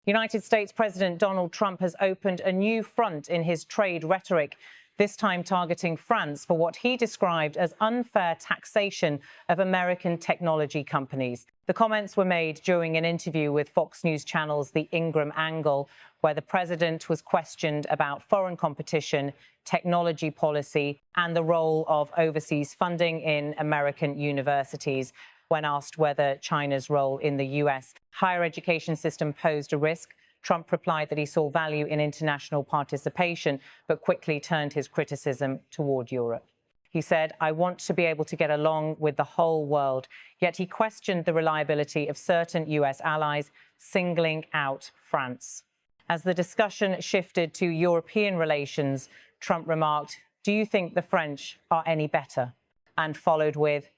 United States President Donald Trump has opened a new front in his trade rhetoric, this time targeting France for what he described as unfair taxation of American technology companies. The comments were made during an interview with Fox News Channel's The Ingram Angle, where the president was questioned about foreign competition, technology policy, and the role of overseas funding in American universities. When asked whether China's role in the U.S. higher education system posed a risk, Trump replied that he saw value in international participation, but quickly turned his criticism toward Europe. He said, "I want to be able to get along with the whole world," yet he questioned the reliability of certain U.S. allies, singling out France. As the discussion shifted to European relations, Trump remarked, "Do you think the French are any better?" And followed with,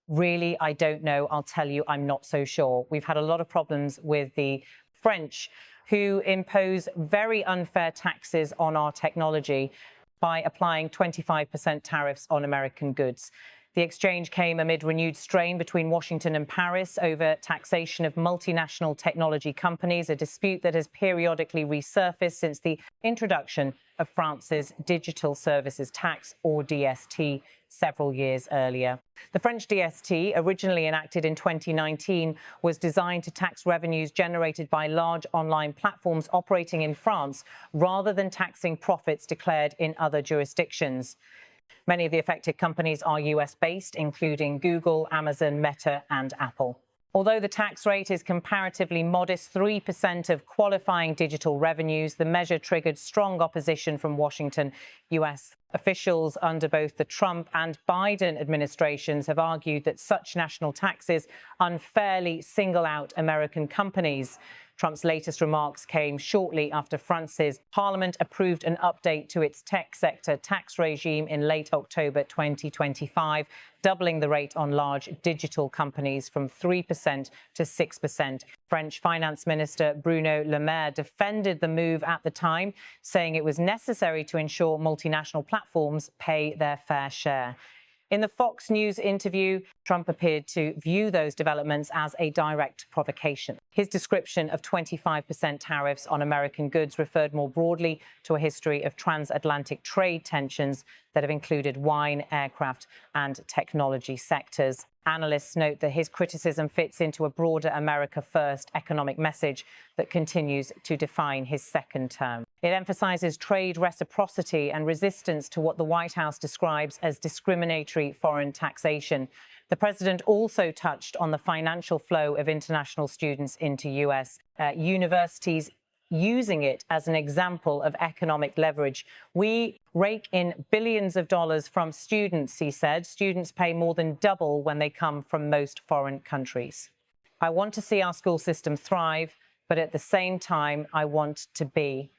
"Really, I don't know. I'll tell you, I'm not so sure. We've had a lot of problems with the French, who impose very unfair taxes on our technology by applying 25% tariffs on American goods." The exchange came amid renewed strain between Washington and Paris over taxation of multinational technology companies, a dispute that has periodically resurfaced since the introduction of France's Digital Services Tax, or DST, several years earlier. The French DST, originally enacted in 2019, was designed to tax revenues generated by large online platforms operating in France, rather than taxing profits declared in other jurisdictions. Many of the affected companies are US-based, including Google, Amazon, Meta, and Apple. Although the tax rate is comparatively modest, 3% of qualifying digital revenues, the measure triggered strong opposition from Washington. US officials under both the Trump and Biden administrations have argued that such national taxes unfairly single out American companies. Trump's latest remarks came shortly after France's parliament approved an update to its tech sector tax regime in late October 2025, doubling the rate on large digital companies from 3% to 6%. French Finance Minister Bruno Le Maire defended the move at the time, saying it was necessary to ensure multinational platforms pay their fair share. In the Fox News interview, Trump appeared to view those developments as a direct provocation. His description of 25% tariffs on American goods referred more broadly to a history of transatlantic trade tensions that have included wine, aircraft, and technology sectors. Analysts note that his criticism fits into a broader America First economic message that continues to define his second term. It emphasizes trade reciprocity and resistance to what the White House describes as discriminatory foreign taxation. The president also touched on the financial flow of international students into U.S. universities, using it as an example of economic leverage. "We rake in billions of dollars from students," he said. "Students pay more than double when they come from most foreign countries. I want to see our school system thrive, but at the same time, I want to be."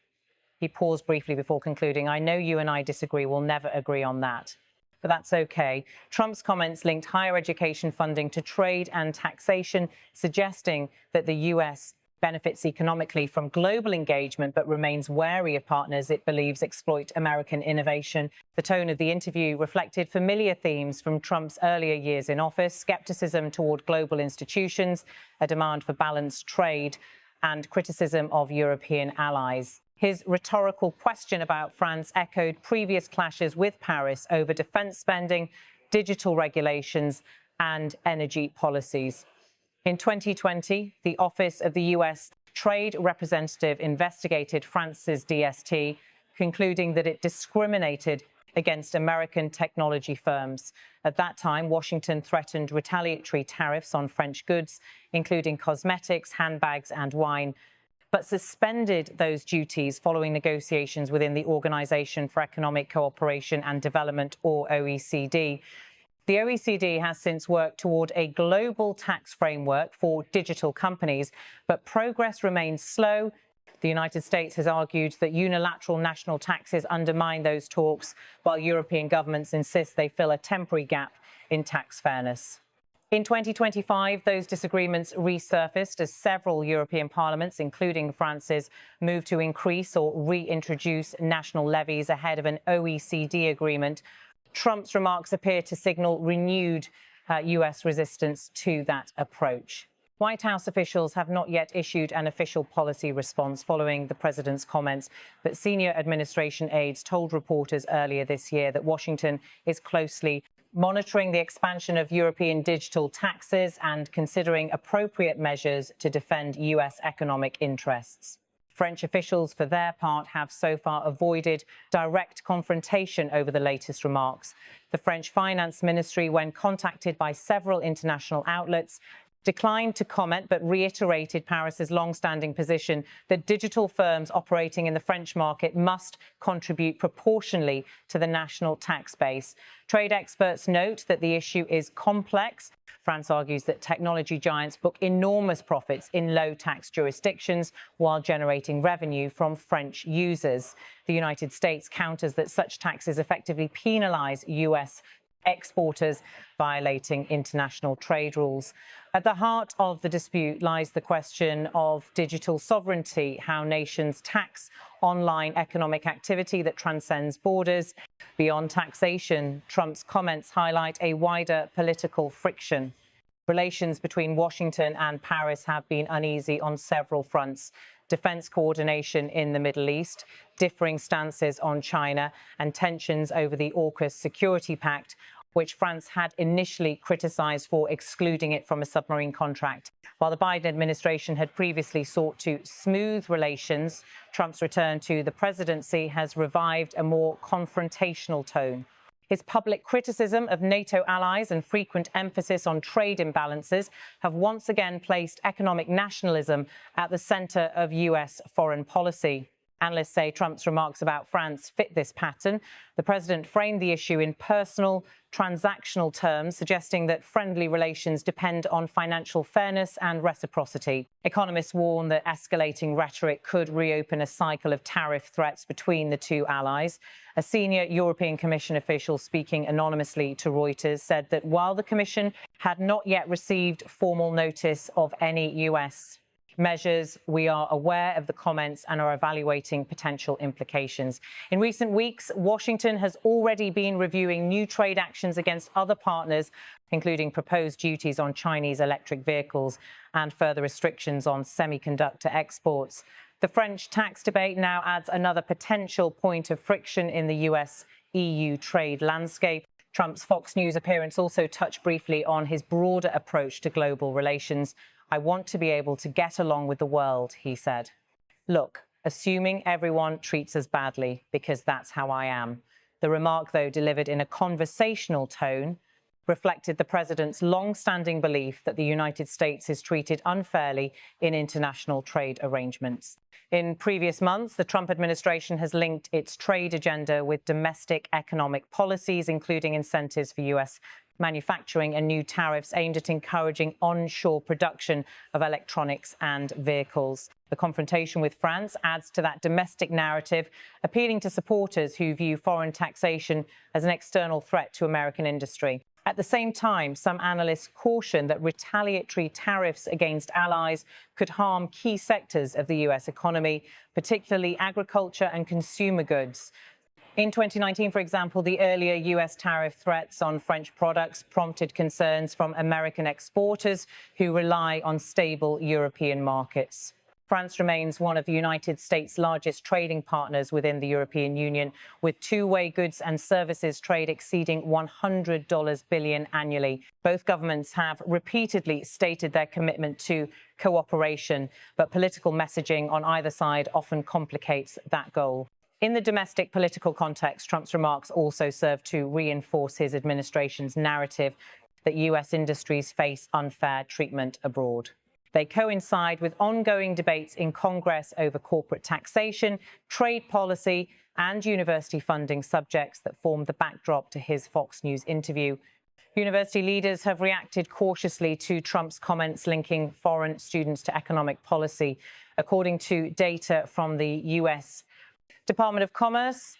He paused briefly before concluding, "I know you and I disagree. We'll never agree on that. But that's okay." Trump's comments linked higher education funding to trade and taxation, suggesting that the U.S. benefits economically from global engagement, but remains wary of partners it believes exploit American innovation. The tone of the interview reflected familiar themes from Trump's earlier years in office: skepticism toward global institutions, a demand for balanced trade, and criticism of European allies. His rhetorical question about France echoed previous clashes with Paris over defense spending, digital regulations, and energy policies. In 2020, the Office of the U.S. Trade Representative investigated France's DST, concluding that it discriminated against American technology firms. At that time, Washington threatened retaliatory tariffs on French goods, including cosmetics, handbags, and wine, but suspended those duties following negotiations within the Organization for Economic Cooperation and Development, or OECD. The OECD has since worked toward a global tax framework for digital companies, but progress remains slow. The United States has argued that unilateral national taxes undermine those talks, while European governments insist they fill a temporary gap in tax fairness. In 2025, those disagreements resurfaced as several European parliaments, including France's, moved to increase or reintroduce national levies ahead of an OECD agreement. Trump's remarks appear to signal renewed US resistance to that approach. White House officials have not yet issued an official policy response following the president's comments, but senior administration aides told reporters earlier this year that Washington is closely monitoring the expansion of European digital taxes and considering appropriate measures to defend U.S. economic interests. French officials, for their part, have so far avoided direct confrontation over the latest remarks. The French Finance Ministry, when contacted by several international outlets, declined to comment but reiterated Paris's long-standing position that digital firms operating in the French market must contribute proportionally to the national tax base. Trade experts note that the issue is complex. France argues that technology giants book enormous profits in low-tax jurisdictions while generating revenue from French users. The United States counters that such taxes effectively penalize U.S. exporters, violating international trade rules. At the heart of the dispute lies the question of digital sovereignty, how nations tax online economic activity that transcends borders. Beyond taxation, Trump's comments highlight a wider political friction. Relations between Washington and Paris have been uneasy on several fronts: defense coordination in the Middle East, differing stances on China, and tensions over the AUKUS security pact, which France had initially criticized for excluding it from a submarine contract. While the Biden administration had previously sought to smooth relations, Trump's return to the presidency has revived a more confrontational tone. His public criticism of NATO allies and frequent emphasis on trade imbalances have once again placed economic nationalism at the center of U.S. foreign policy. Analysts say Trump's remarks about France fit this pattern. The president framed the issue in personal, transactional terms, suggesting that friendly relations depend on financial fairness and reciprocity. Economists warn that escalating rhetoric could reopen a cycle of tariff threats between the two allies. A senior European Commission official speaking anonymously to Reuters said that while the Commission had not yet received formal notice of any U.S. measures, we are aware of the comments and are evaluating potential implications. In recent weeks, Washington has already been reviewing new trade actions against other partners, including proposed duties on Chinese electric vehicles and further restrictions on semiconductor exports. The French tax debate now adds another potential point of friction in the US-EU trade landscape. Trump's Fox News appearance also touched briefly on his broader approach to global relations. "I want to be able to get along with the world," he said. "Look, assuming everyone treats us badly, because that's how I am." The remark, though delivered in a conversational tone, reflected the president's long-standing belief that the United States is treated unfairly in international trade arrangements. In previous months, the Trump administration has linked its trade agenda with domestic economic policies, including incentives for U.S. manufacturing and new tariffs aimed at encouraging onshore production of electronics and vehicles. The confrontation with France adds to that domestic narrative, appealing to supporters who view foreign taxation as an external threat to American industry. At the same time, some analysts caution that retaliatory tariffs against allies could harm key sectors of the U.S. economy, particularly agriculture and consumer goods. In 2019, for example, the earlier U.S. tariff threats on French products prompted concerns from American exporters who rely on stable European markets. France remains one of the United States' largest trading partners within the European Union, with two-way goods and services trade exceeding $100 billion annually. Both governments have repeatedly stated their commitment to cooperation, but political messaging on either side often complicates that goal. In the domestic political context, Trump's remarks also serve to reinforce his administration's narrative that U.S. industries face unfair treatment abroad. They coincide with ongoing debates in Congress over corporate taxation, trade policy, and university funding, subjects that formed the backdrop to his Fox News interview. University leaders have reacted cautiously to Trump's comments linking foreign students to economic policy. According to data from the U.S. Department of Commerce,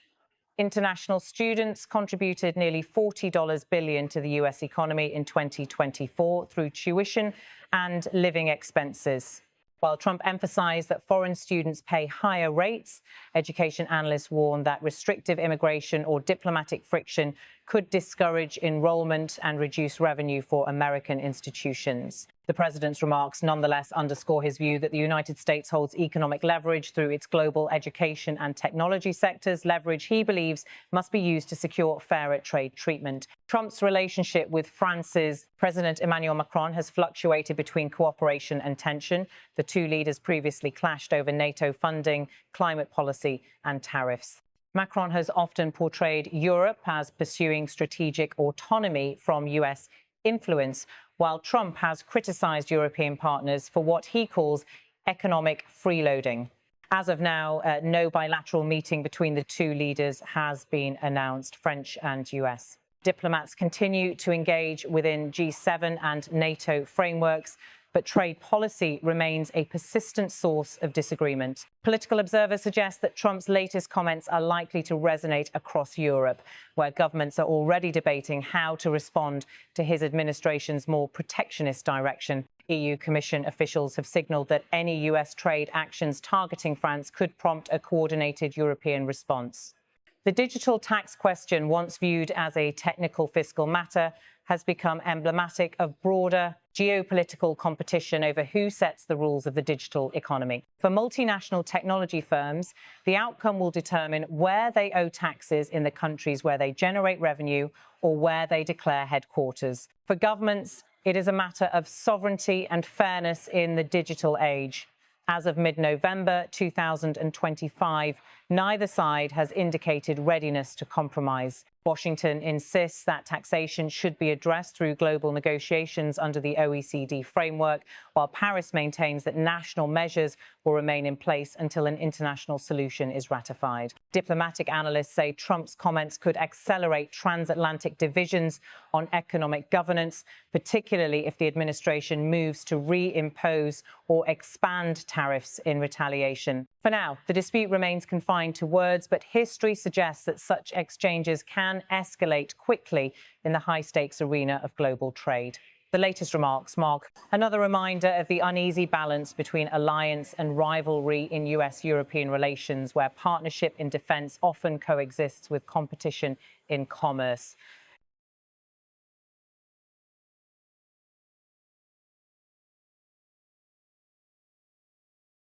international students contributed nearly $40 billion to the U.S. economy in 2024 through tuition and living expenses. While Trump emphasized that foreign students pay higher rates, education analysts warn that restrictive immigration or diplomatic friction could discourage enrollment and reduce revenue for American institutions. The president's remarks nonetheless underscore his view that the United States holds economic leverage through its global education and technology sectors, leverage he believes must be used to secure fairer trade treatment. Trump's relationship with France's President Emmanuel Macron has fluctuated between cooperation and tension. The two leaders previously clashed over NATO funding, climate policy and tariffs. Macron has often portrayed Europe as pursuing strategic autonomy from US influence, while Trump has criticized European partners for what he calls economic freeloading. As of now, no bilateral meeting between the two leaders has been announced, French and US. Diplomats continue to engage within G7 and NATO frameworks, but trade policy remains a persistent source of disagreement. Political observers suggest that Trump's latest comments are likely to resonate across Europe, where governments are already debating how to respond to his administration's more protectionist direction. EU Commission officials have signaled that any US trade actions targeting France could prompt a coordinated European response. The digital tax question, once viewed as a technical fiscal matter, has become emblematic of broader geopolitical competition over who sets the rules of the digital economy. For multinational technology firms, the outcome will determine where they owe taxes in the countries where they generate revenue or where they declare headquarters. For governments, it is a matter of sovereignty and fairness in the digital age. As of mid-November 2025, neither side has indicated readiness to compromise. Washington insists that taxation should be addressed through global negotiations under the OECD framework, while Paris maintains that national measures will remain in place until an international solution is ratified. Diplomatic analysts say Trump's comments could accelerate transatlantic divisions on economic governance, particularly if the administration moves to reimpose or expand tariffs in retaliation. For now, the dispute remains confined to words, but history suggests that such exchanges can escalate quickly in the high-stakes arena of global trade. The latest remarks mark another reminder of the uneasy balance between alliance and rivalry in US-European relations, where partnership in defense often coexists with competition in commerce.